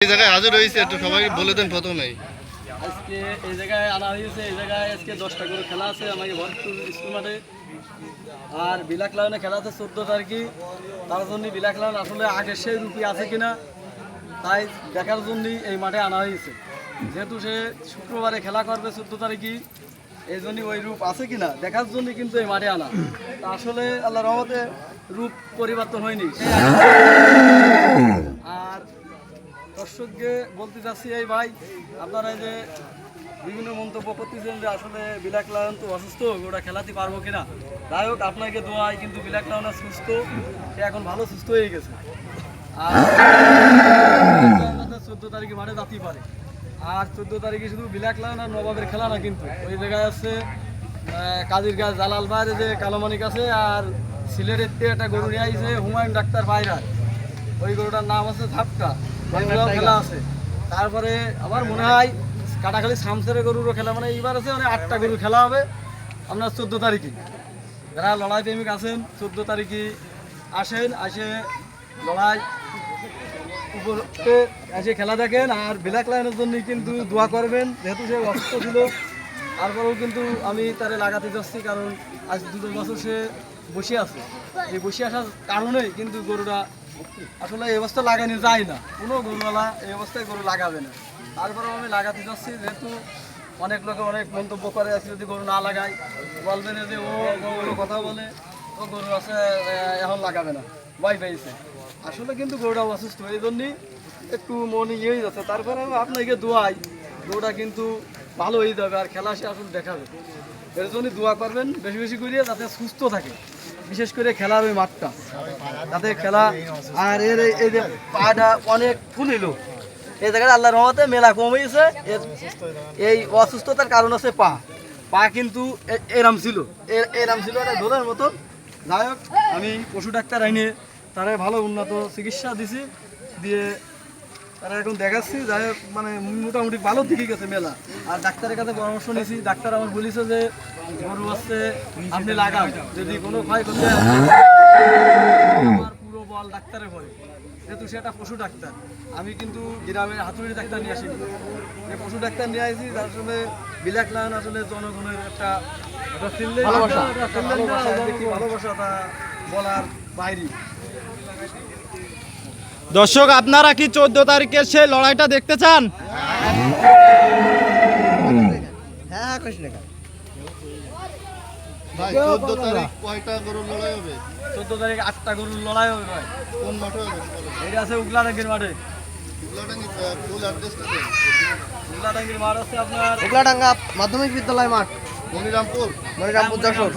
জায়গায় হাজির হয়েছে একটু সবাই বলে দেন প্রথমেই। আজকে এই জায়গায় আনা হয়েছে, এই জায়গায় আজকে 10টা করে খেলা আছে আমাকে ভরপুর স্কুল মাঠে। আর বিলাক লাউনে খেলা আছে 14 তারিখে। তার জন্য বিলাক লাউন আসলে আগের সেই রূপী আছে কিনা তাই দেখার জন্যই এই মাঠে আনা হয়েছে। যেহেতু সে শুক্রবারে খেলা করবে 14 তারিখে, এই জন্যই ওই রূপ আছে কিনা দেখার জন্যই কিন্তু এই মাঠে আনা। তা আসলে আল্লাহর রহমতে রূপ পরিবর্তন হয়নি। আর দর্শককে বলতে চাচ্ছি, এই ভাই আপনারা যে বিভিন্ন মন্তব্য করতেছেন যে আসলে বিলাক লায়ন তো অসুস্থ, ওটা খেলাতে পারবো কিনা। যাই হোক, আপনাকে দোয়াই, কিন্তু বিলাক লায়ন সুস্থ, সে এখন ভালো সুস্থ হয়ে গেছে। আর 14 তারিখে মাঠে যাতেই পারে। আর 14 তারিখে শুধু বিলাক লায়ন আর নবাবের খেলা না, কিন্তু ওই জায়গায় আছে কাজির গাছ জালাল বাইরে যে কালোমানিক আছে, আর সিলেটের একটা গরু নিয়ে আইছে হুমায়ুন ডাক্তার বাইরা, ওই গরুটার নাম আছে ঝাপটা, খেলা আছে। তারপরে আমার মনে হয় কাটাখালি শামসের গরুরও খেলা, মানে এইবার আছে মানে 8টা গরু খেলা হবে আপনার 14 তারিখে। যারা লড়াই প্রেমিক আছেন 14 তারিখে আসেন, আসে লড়াই উপরে এসে খেলা দেখেন। আর বিলাক লাইনের জন্য কিন্তু দোয়া করবেন, যেহেতু সে অসুস্থ ছিল। তারপরেও কিন্তু আমি তারে লাগাতে যাচ্ছি, কারণ আজ 2 বছর সে বসে আছে। এই বসে আসার কারণেই কিন্তু গরুটা আসলে এই অবস্থা লাগানো যায় না, কোনো গরুওয়ালা এই অবস্থায় গরু লাগাবে না। তারপরেও আমি লাগাতে যাচ্ছি, যেহেতু অনেক লোকে অনেক মন্তব্য করে আছে যদি গরু না লাগাই, বলবেন যে ও গরু কথা বলে, ও গরু আছে এখন লাগাবে না, ভয় পেয়েছে। আসলে কিন্তু গরুটা অসুস্থ, এই জন্যই একটু মনে ইয়ে হয়ে যাচ্ছে। তারপরে আপনাকে দোয়াই, গরুটা কিন্তু ভালো হয়ে যাবে আর খেলা সে আসলে দেখাবে। এর জন্য দোয়া করবেন বেশি বেশি করিয়ে, যাতে সুস্থ থাকে, বিশেষ করে খেলার ওই মাঠটা যাতে খেলা। আর এর এই যে পাটা অনেক ফুলিল, এই জায়গায় আল্লাহর রহমতে মেলা কমেছে। এই অসুস্থতার কারণ আছে পা কিন্তু এরাম ছিল, এরাম ছিল একটা দোলের মতো। যাই হোক, আমি পশু ডাক্তার আইনে তারা ভালো উন্নত চিকিৎসা দিছি, দিয়ে তারা এখন দেখাচ্ছি। যাই হোক, মানে মোটামুটি ভালো দিকে গেছে মেলা। আর ডাক্তারের কাছে পরামর্শ নিয়েছি, ডাক্তার আমার বলেছে যে গরু আসছে আপনি লাগান, যদি কোনো ক্ষয় করতে আমার পুরো বল ডাক্তারের ভয়, যেহেতু সে একটা পশু ডাক্তার। আমি কিন্তু গ্রামের হাতুড়ি ডাক্তার নিয়ে আসিনি, যে পশু ডাক্তার নিয়ে আসি। তার সঙ্গে বিলাক লায়ন আসলে জনগণের একটা ভালোবাসাটা বলার বাইরে। দর্শক, আপনারা কি 14 তারিখের সেই লড়াইটা দেখতে চান? হ্যাঁ, ভাই 14 তারিখ কয়টা গরুর লড়াই হবে? 14 তারিখ 8টা গরুর লড়াই হবে ভাই। কোন মাঠে হবে? এটা আছে উগলাডাঙ্গির মাঠে। উগলাডাঙ্গি ফুল অ্যাড্রেসটা দেন। উগলাডাঙ্গির মাঠ আছে আপনার উগলাডাঙ্গা মাধ্যমিক বিদ্যালয় মাঠ, মনিরামপুর যশোর।